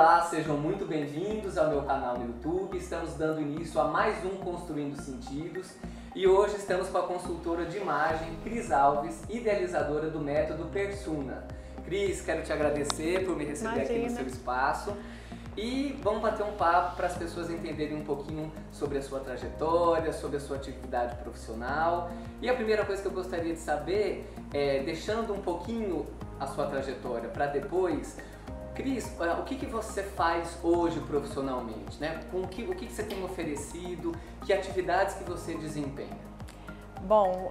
Olá, sejam muito bem-vindos ao meu canal no YouTube. Estamos dando início a mais um Construindo Sentidos e hoje estamos com a consultora de imagem Cris Alves, idealizadora do método Persuna. Cris, quero te agradecer por me receber aqui no seu espaço e vamos bater um papo para as pessoas entenderem um pouquinho sobre a sua trajetória, sobre a sua atividade profissional. E a primeira coisa que eu gostaria de saber é, deixando um pouquinho a sua trajetória para depois, Cris, o que você faz hoje profissionalmente, né? O que você tem oferecido, que atividades que você desempenha? Bom,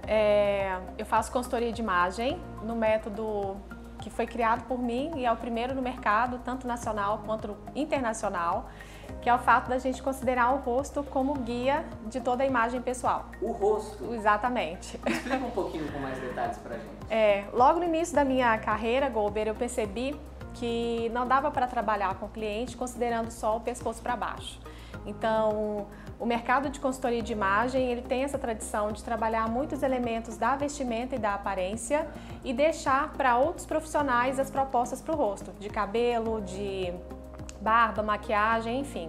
eu faço consultoria de imagem no método que foi criado por mim e é o primeiro no mercado, tanto nacional quanto internacional, que é o fato da gente considerar o rosto como guia de toda a imagem pessoal. O rosto? Exatamente. Explica um pouquinho com mais detalhes pra gente. Logo no início da minha carreira, Golber, eu percebi que não dava para trabalhar com o cliente considerando só o pescoço para baixo. Então, o mercado de consultoria de imagem, ele tem essa tradição de trabalhar muitos elementos da vestimenta e da aparência e deixar para outros profissionais as propostas para o rosto, de cabelo, de barba, maquiagem, enfim.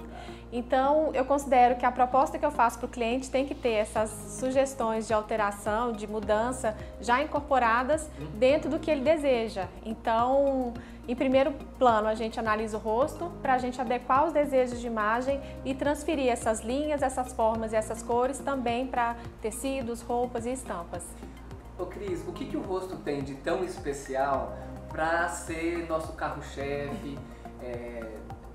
Então, eu considero que a proposta que eu faço para o cliente tem que ter essas sugestões de alteração, de mudança, já incorporadas dentro do que ele deseja. Então, em primeiro plano, a gente analisa o rosto para a gente adequar os desejos de imagem e transferir essas linhas, essas formas e essas cores também para tecidos, roupas e estampas. Ô Cris, o que o rosto tem de tão especial para ser nosso carro-chefe?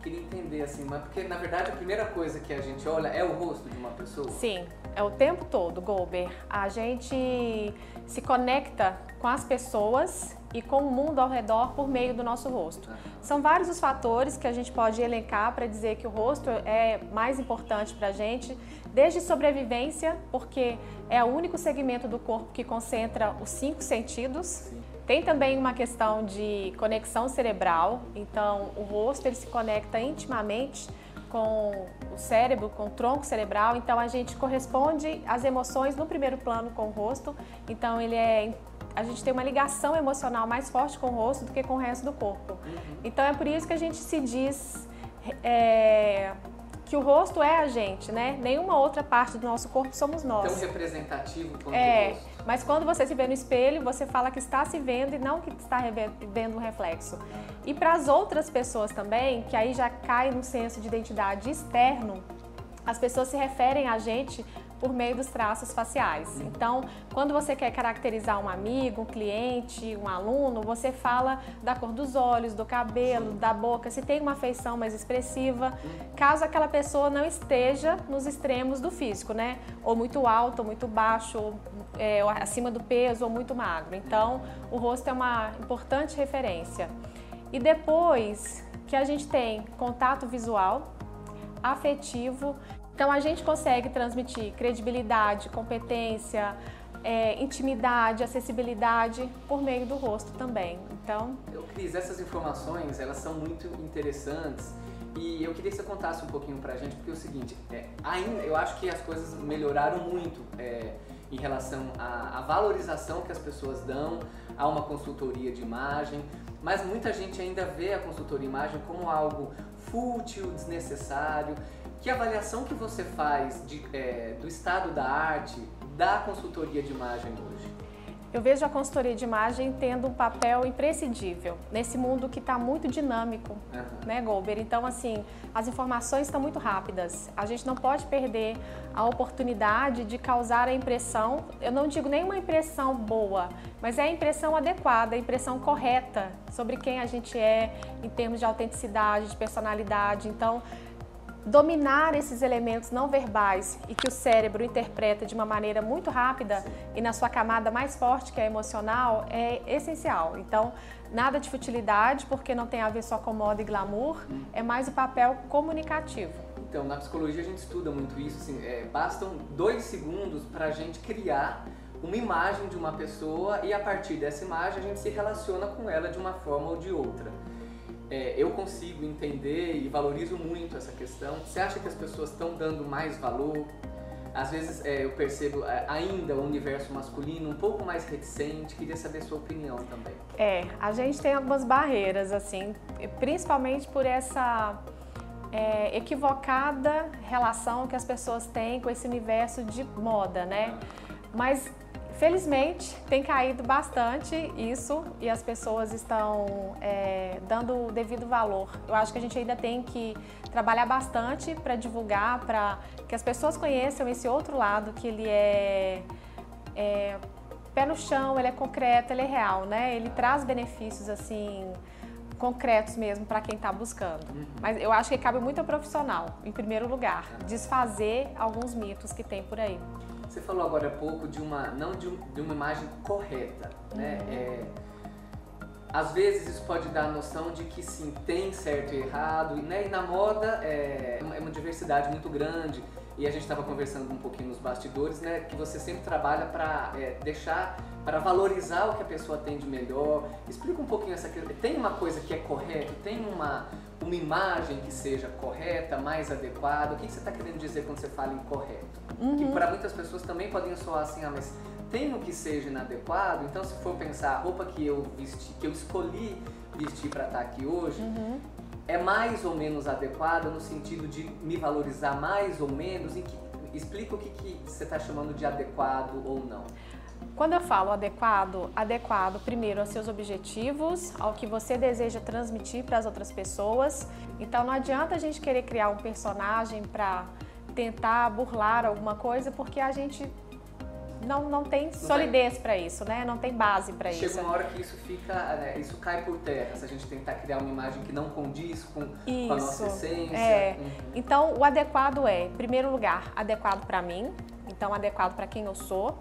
Queria entender assim, mas porque na verdade a primeira coisa que a gente olha é o rosto de uma pessoa? Sim, é o tempo todo, Golber. A gente se conecta com as pessoas e com o mundo ao redor por meio do nosso rosto. São vários os fatores que a gente pode elencar para dizer que o rosto é mais importante para a gente, desde sobrevivência, porque é o único segmento do corpo que concentra os 5 sentidos. Sim. Tem também uma questão de conexão cerebral, então o rosto ele se conecta intimamente com o cérebro, com o tronco cerebral, então a gente corresponde às emoções no primeiro plano com o rosto, então a gente tem uma ligação emocional mais forte com o rosto do que com o resto do corpo. Então é por isso que a gente se diz que o rosto é a gente, né? Nenhuma outra parte do nosso corpo somos nós. Tão representativo quanto o rosto. Mas quando você se vê no espelho, você fala que está se vendo e não que está vendo um reflexo. E para as outras pessoas também, que aí já cai no senso de identidade externo, as pessoas se referem a gente por meio dos traços faciais. Então, quando você quer caracterizar um amigo, um cliente, um aluno, você fala da cor dos olhos, do cabelo, da boca, se tem uma feição mais expressiva, caso aquela pessoa não esteja nos extremos do físico, né? Ou muito alto, ou muito baixo, ou acima do peso, ou muito magro. Então, o rosto é uma importante referência. E depois que a gente tem contato visual, afetivo, então a gente consegue transmitir credibilidade, competência, intimidade, acessibilidade por meio do rosto também. Então, Cris, essas informações elas são muito interessantes e eu queria que você contasse um pouquinho pra gente, porque é o seguinte, ainda eu acho que as coisas melhoraram muito em relação à valorização que as pessoas dão a uma consultoria de imagem, mas muita gente ainda vê a consultoria de imagem como algo fútil, desnecessário. Que avaliação que você faz do estado da arte, da consultoria de imagem hoje? Eu vejo a consultoria de imagem tendo um papel imprescindível nesse mundo que está muito dinâmico, né, Golber? Então, assim, as informações estão muito rápidas. A gente não pode perder a oportunidade de causar a impressão, eu não digo nem uma impressão boa, mas é a impressão adequada, a impressão correta sobre quem a gente é em termos de autenticidade, de personalidade. Então, dominar esses elementos não verbais e que o cérebro interpreta de uma maneira muito rápida e na sua camada mais forte, que é emocional, é essencial. Então, nada de futilidade, porque não tem a ver só com moda e glamour, é mais o papel comunicativo. Então, na psicologia a gente estuda muito isso, assim, bastam 2 segundos para a gente criar uma imagem de uma pessoa e a partir dessa imagem a gente se relaciona com ela de uma forma ou de outra. Eu consigo entender e valorizo muito essa questão. Você acha que as pessoas estão dando mais valor Às vezes eu percebo ainda o universo masculino um pouco mais reticente, queria saber a sua opinião também. A gente tem algumas barreiras, assim, principalmente por essa equivocada relação que as pessoas têm com esse universo de moda, né? Mas felizmente tem caído bastante isso e as pessoas estão dando o devido valor. Eu acho que a gente ainda tem que trabalhar bastante para divulgar, para que as pessoas conheçam esse outro lado, que ele é pé no chão, ele é concreto, ele é real, né? Ele traz benefícios assim concretos mesmo para quem está buscando. Mas eu acho que cabe muito ao profissional, em primeiro lugar, desfazer alguns mitos que tem por aí. Você falou agora há pouco de uma imagem correta, né? Às vezes isso pode dar a noção de que sim, tem certo e errado, né? E na moda é uma diversidade muito grande. E a gente estava conversando um pouquinho nos bastidores, né? Que você sempre trabalha para para valorizar o que a pessoa tem de melhor. Explica um pouquinho essa questão. Tem uma coisa que é correta? Tem uma imagem que seja correta, mais adequada? O que você está querendo dizer quando você fala em correto? Que para muitas pessoas também podem soar assim, mas tem o que seja inadequado? Então, se for pensar a roupa que eu vesti, que eu escolhi vestir para estar aqui hoje, é mais ou menos adequada no sentido de me valorizar mais ou menos? Explica o que você está chamando de adequado ou não. Quando eu falo adequado primeiro aos seus objetivos, ao que você deseja transmitir para as outras pessoas. Então não adianta a gente querer criar um personagem para tentar burlar alguma coisa, porque a gente não tem solidez para isso, né? Não tem base para isso. Chega uma hora que isso cai por terra, se a gente tentar criar uma imagem que não condiz com a nossa essência. Então o adequado em primeiro lugar, adequado para mim, então adequado para quem eu sou.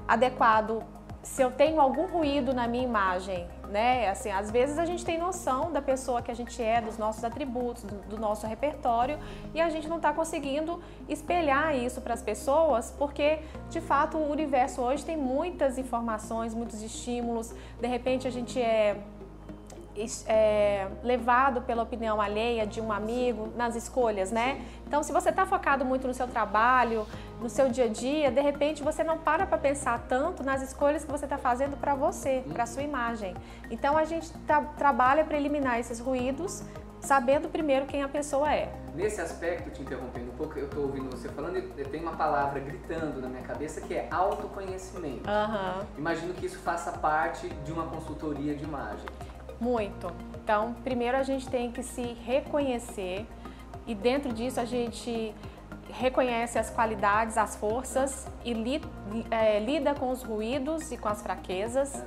Adequado se eu tenho algum ruído na minha imagem, né? Assim, às vezes a gente tem noção da pessoa que a gente é, dos nossos atributos, do nosso repertório, e a gente não está conseguindo espelhar isso para as pessoas, porque de fato o universo hoje tem muitas informações, muitos estímulos. De repente a gente é levado pela opinião alheia de um amigo nas escolhas, né? Então, se você está focado muito no seu trabalho, no seu dia a dia, de repente você não para pensar tanto nas escolhas que você está fazendo para você, para a sua imagem. Então, a gente trabalha para eliminar esses ruídos, sabendo primeiro quem a pessoa é. Nesse aspecto, te interrompendo um pouco, eu estou ouvindo você falando e tem uma palavra gritando na minha cabeça que é autoconhecimento. Imagino que isso faça parte de uma consultoria de imagem. Muito. Então, primeiro a gente tem que se reconhecer e dentro disso a gente reconhece as qualidades, as forças e lida com os ruídos e com as fraquezas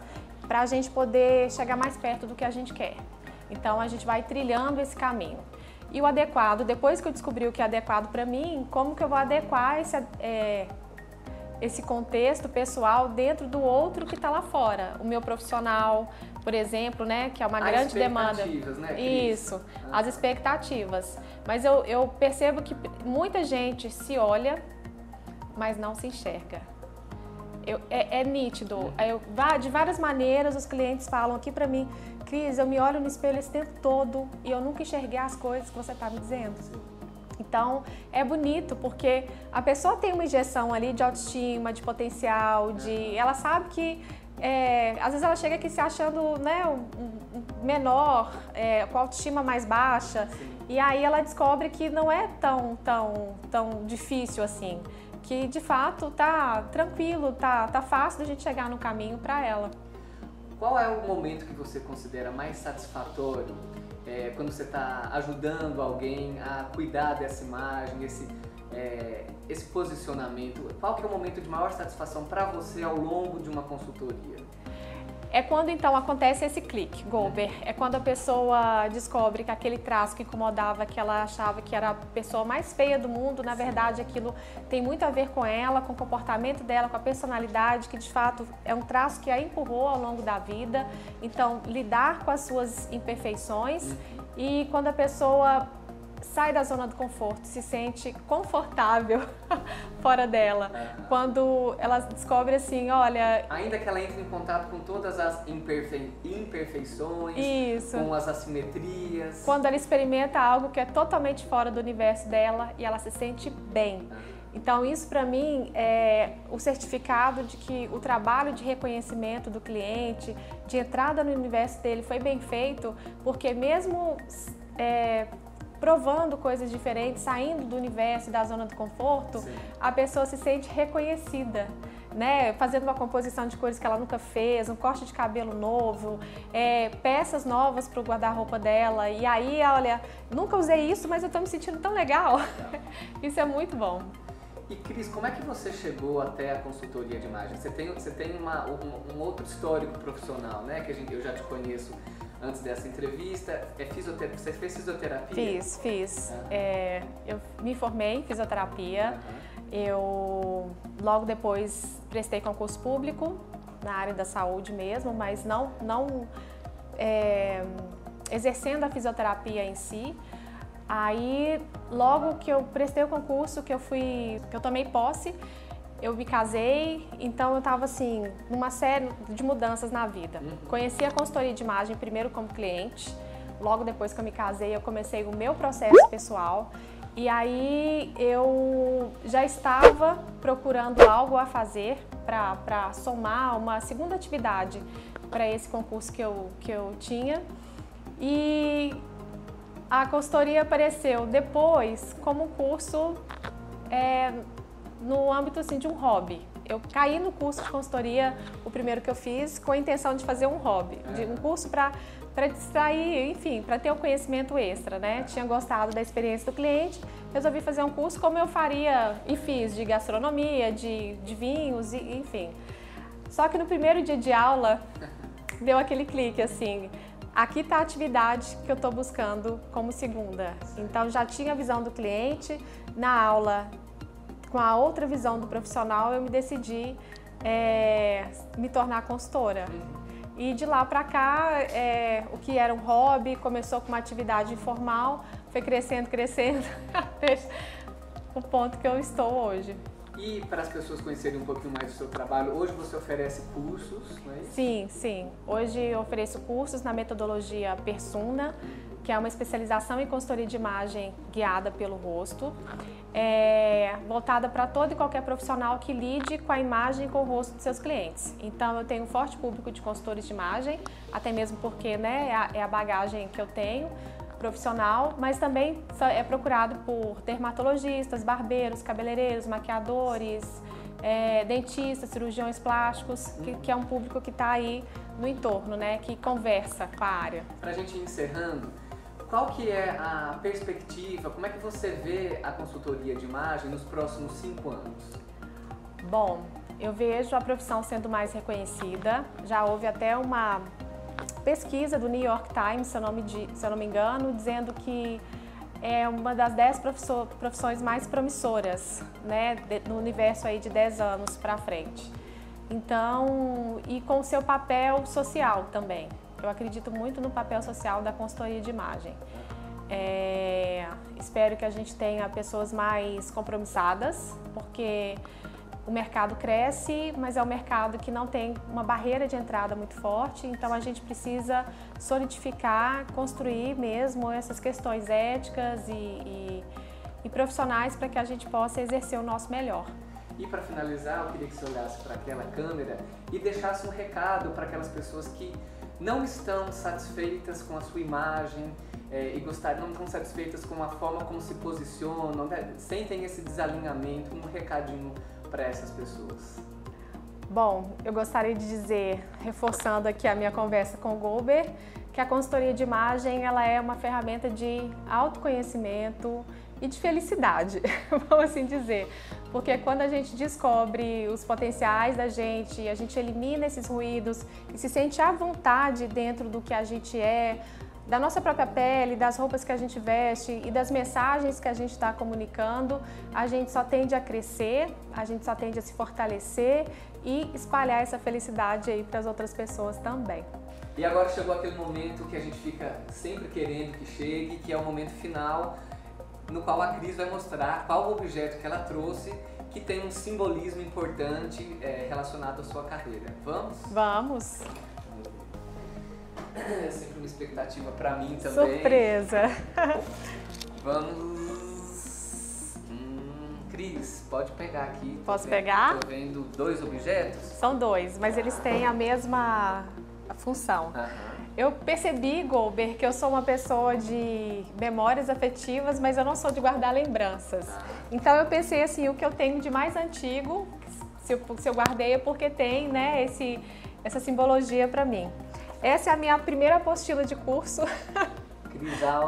para a gente poder chegar mais perto do que a gente quer. Então, a gente vai trilhando esse caminho. E o adequado, depois que eu descobri o que é adequado para mim, como que eu vou adequar esse contexto pessoal dentro do outro que está lá fora, o meu profissional, por exemplo, né, que é uma grande demanda. Né, isso, as expectativas. Mas eu percebo que muita gente se olha, mas não se enxerga. É nítido. De várias maneiras os clientes falam aqui para mim, Cris, eu me olho no espelho esse tempo todo e eu nunca enxerguei as coisas que você está me dizendo. Então, é bonito porque a pessoa tem uma injeção ali de autoestima, de potencial, ela sabe que, às vezes ela chega aqui se achando, né, menor, com a autoestima mais baixa, e aí ela descobre que não é tão difícil assim, que de fato tá tranquilo, tá fácil da gente chegar no caminho para ela. Qual é o momento que você considera mais satisfatório? Quando você está ajudando alguém a cuidar dessa imagem, esse posicionamento, qual que é o momento de maior satisfação para você ao longo de uma consultoria? É quando então acontece esse clique, Gober. É quando a pessoa descobre que aquele traço que incomodava, que ela achava que era a pessoa mais feia do mundo, na verdade aquilo tem muito a ver com ela, com o comportamento dela, com a personalidade, que de fato é um traço que a empurrou ao longo da vida. Então, lidar com as suas imperfeições e quando a pessoa sai da zona do conforto, se sente confortável fora dela. Quando ela descobre assim, olha... Ainda que ela entre em contato com todas as imperfeições, isso, com as assimetrias. Quando ela experimenta algo que é totalmente fora do universo dela e ela se sente bem. Então isso para mim é o certificado de que o trabalho de reconhecimento do cliente, de entrada no universo dele foi bem feito, porque mesmo provando coisas diferentes, saindo do universo e da zona do conforto, sim, a pessoa se sente reconhecida, né? Fazendo uma composição de cores que ela nunca fez, um corte de cabelo novo, peças novas para o guarda-roupa dela. E aí, olha, nunca usei isso, mas eu estou me sentindo tão legal. Isso é muito bom. E Cris, como é que você chegou até a consultoria de imagem? Você tem um outro histórico profissional, né? Que eu já te conheço antes dessa entrevista. Você fez fisioterapia? Fiz. Eu me formei em fisioterapia. Eu logo depois prestei concurso público na área da saúde mesmo, mas não exercendo a fisioterapia em si. Aí, logo que eu prestei o concurso, que eu tomei posse, eu me casei, então eu estava assim, numa série de mudanças na vida. Conheci a consultoria de imagem primeiro como cliente, logo depois que eu me casei, eu comecei o meu processo pessoal. E aí eu já estava procurando algo a fazer para somar uma segunda atividade para esse concurso que eu tinha. E a consultoria apareceu depois como um curso no âmbito assim, de um hobby. Eu caí no curso de consultoria, o primeiro que eu fiz, com a intenção de fazer um hobby, de um curso para distrair, enfim, para ter um conhecimento extra, né? Tinha gostado da experiência do cliente, resolvi fazer um curso como eu faria e fiz, de gastronomia, de vinhos, enfim. Só que no primeiro dia de aula, deu aquele clique assim, aqui está a atividade que eu estou buscando como segunda. Então já tinha a visão do cliente, na aula, com a outra visão do profissional, eu me decidi me tornar consultora. E de lá para cá, o que era um hobby, começou com uma atividade informal, foi crescendo, até o ponto que eu estou hoje. E para as pessoas conhecerem um pouquinho mais do seu trabalho, hoje você oferece cursos, não é isso? Sim. Hoje eu ofereço cursos na metodologia Persona, que é uma especialização em consultoria de imagem guiada pelo rosto, voltada para todo e qualquer profissional que lide com a imagem e com o rosto dos seus clientes. Então eu tenho um forte público de consultores de imagem, até mesmo porque, né, é a bagagem que eu tenho profissional, mas também é procurado por dermatologistas, barbeiros, cabeleireiros, maquiadores, dentistas, cirurgiões plásticos, que é um público que está aí no entorno, né, que conversa com a área. Para a gente ir encerrando, qual que é a perspectiva, como é que você vê a consultoria de imagem nos próximos 5 anos? Bom, eu vejo a profissão sendo mais reconhecida, já houve até uma pesquisa do New York Times, se eu não me engano, dizendo que é uma das 10 profissões mais promissoras, né, no universo aí de 10 anos para frente. Então, e com o seu papel social também. Eu acredito muito no papel social da consultoria de imagem. Espero que a gente tenha pessoas mais compromissadas, porque o mercado cresce, mas é um mercado que não tem uma barreira de entrada muito forte, então a gente precisa solidificar, construir mesmo essas questões éticas e profissionais para que a gente possa exercer o nosso melhor. E para finalizar, eu queria que você olhasse para aquela câmera e deixasse um recado para aquelas pessoas que não estão satisfeitas com a sua imagem e não estão satisfeitas com a forma como se posicionam, né? Sentem esse desalinhamento, um recadinho para essas pessoas. Bom, eu gostaria de dizer, reforçando aqui a minha conversa com o Golber, que a consultoria de imagem ela é uma ferramenta de autoconhecimento e de felicidade, vamos assim dizer. Porque quando a gente descobre os potenciais da gente, a gente elimina esses ruídos e se sente à vontade dentro do que a gente é, da nossa própria pele, das roupas que a gente veste e das mensagens que a gente está comunicando, a gente só tende a crescer, a gente só tende a se fortalecer e espalhar essa felicidade aí para as outras pessoas também. E agora chegou aquele momento que a gente fica sempre querendo que chegue, que é o momento final, no qual a Cris vai mostrar qual o objeto que ela trouxe, que tem um simbolismo importante relacionado à sua carreira. Vamos? Vamos! É sempre uma expectativa para mim também. Surpresa! Vamos! Cris, pode pegar aqui. Posso pegar? Estou vendo 2 objetos. São 2, mas eles têm a mesma função. Eu percebi, Golber, que eu sou uma pessoa de memórias afetivas, mas eu não sou de guardar lembranças. Então eu pensei assim, o que eu tenho de mais antigo, se eu guardei é porque tem, né, essa simbologia para mim. Essa é a minha primeira apostila de curso.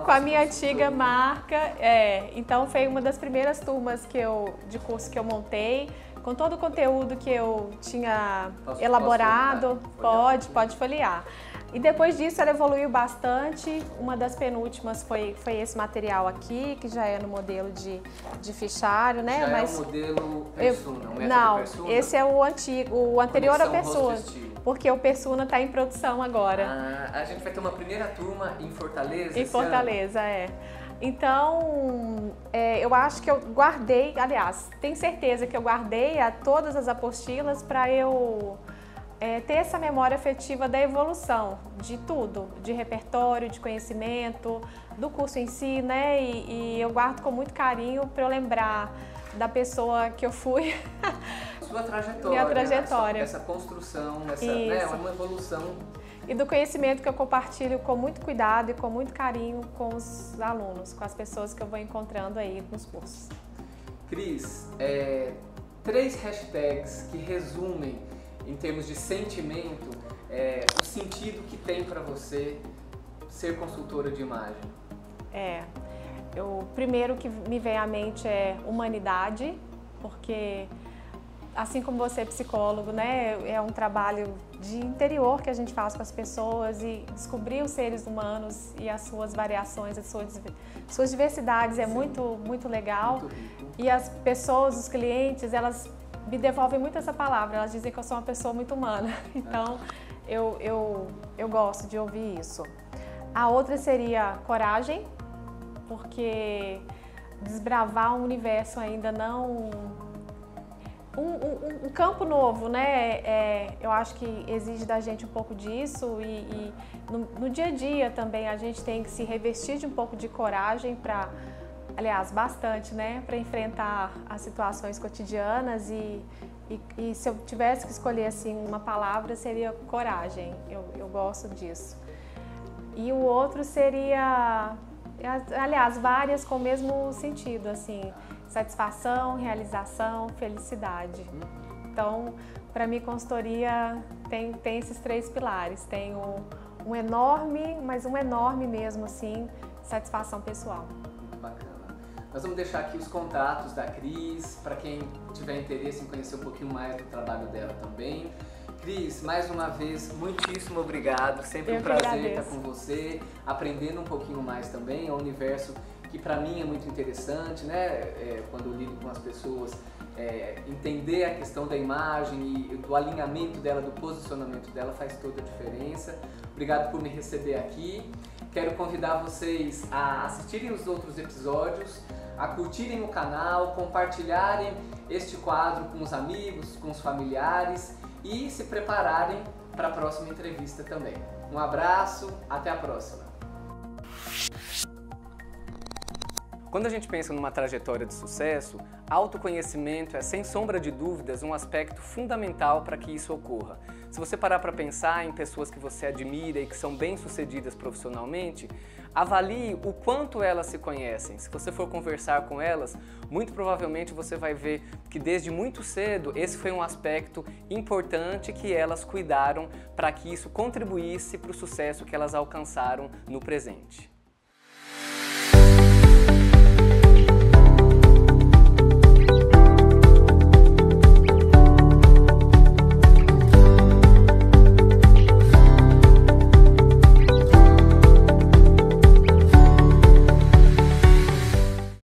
Com a minha antiga marca, então foi uma das primeiras turmas de curso que eu montei, com todo o conteúdo que eu tinha elaborado. Pode folhear. E depois disso ela evoluiu bastante. Uma das penúltimas foi esse material aqui, que já é no modelo de fichário, né? Já é o modelo Persona, o método Não, Persona? Esse é o antigo, o anterior ao Persona. Porque o Persona está em produção agora. A gente vai ter uma primeira turma em Fortaleza? Em Fortaleza, Então, eu acho que eu guardei, aliás, tenho certeza que eu guardei todas as apostilas para eu ter essa memória afetiva da evolução de tudo, de repertório, de conhecimento, do curso em si, né? E eu guardo com muito carinho para eu lembrar da pessoa que eu fui. Sua trajetória. Minha trajetória. Essa construção, né, uma evolução. E do conhecimento que eu compartilho com muito cuidado e com muito carinho com os alunos, com as pessoas que eu vou encontrando aí nos cursos. Cris, 3 hashtags que resumem, em termos de sentimento, o sentido que tem para você ser consultora de imagem. O primeiro que me vem à mente é humanidade, porque assim como você é psicólogo, né, é um trabalho de interior que a gente faz com as pessoas e descobrir os seres humanos e as suas variações, as suas diversidades é muito, muito legal. Muito rico. E as pessoas, os clientes, elas me devolvem muito essa palavra, elas dizem que eu sou uma pessoa muito humana. Então, eu gosto de ouvir isso. A outra seria coragem, porque desbravar um universo ainda não... Um campo novo, né? Eu acho que exige da gente um pouco disso e no dia a dia também a gente tem que se revestir de um pouco de coragem para, aliás, bastante, né? Para enfrentar as situações cotidianas e se eu tivesse que escolher assim uma palavra seria coragem. Eu gosto disso. E o outro seria, aliás, várias com o mesmo sentido, assim. Satisfação, realização, felicidade. Então, para mim, consultoria tem esses 3 pilares. Tem um enorme, mas um enorme mesmo, assim, satisfação pessoal. Muito bacana. Nós vamos deixar aqui os contatos da Cris, para quem tiver interesse em conhecer um pouquinho mais do trabalho dela também. Cris, mais uma vez, muitíssimo obrigado. Sempre um prazer estar com você, aprendendo um pouquinho mais também. É um universo que para mim é muito interessante, né? Quando eu lido com as pessoas, entender a questão da imagem e do alinhamento dela, do posicionamento dela faz toda a diferença. Obrigado por me receber aqui. Quero convidar vocês a assistirem os outros episódios, a curtirem o canal, compartilharem este quadro com os amigos, com os familiares e se prepararem para a próxima entrevista também. Um abraço, até a próxima! Quando a gente pensa numa trajetória de sucesso, autoconhecimento é, sem sombra de dúvidas, um aspecto fundamental para que isso ocorra. Se você parar para pensar em pessoas que você admira e que são bem-sucedidas profissionalmente, avalie o quanto elas se conhecem. Se você for conversar com elas, muito provavelmente você vai ver que desde muito cedo esse foi um aspecto importante que elas cuidaram para que isso contribuísse para o sucesso que elas alcançaram no presente.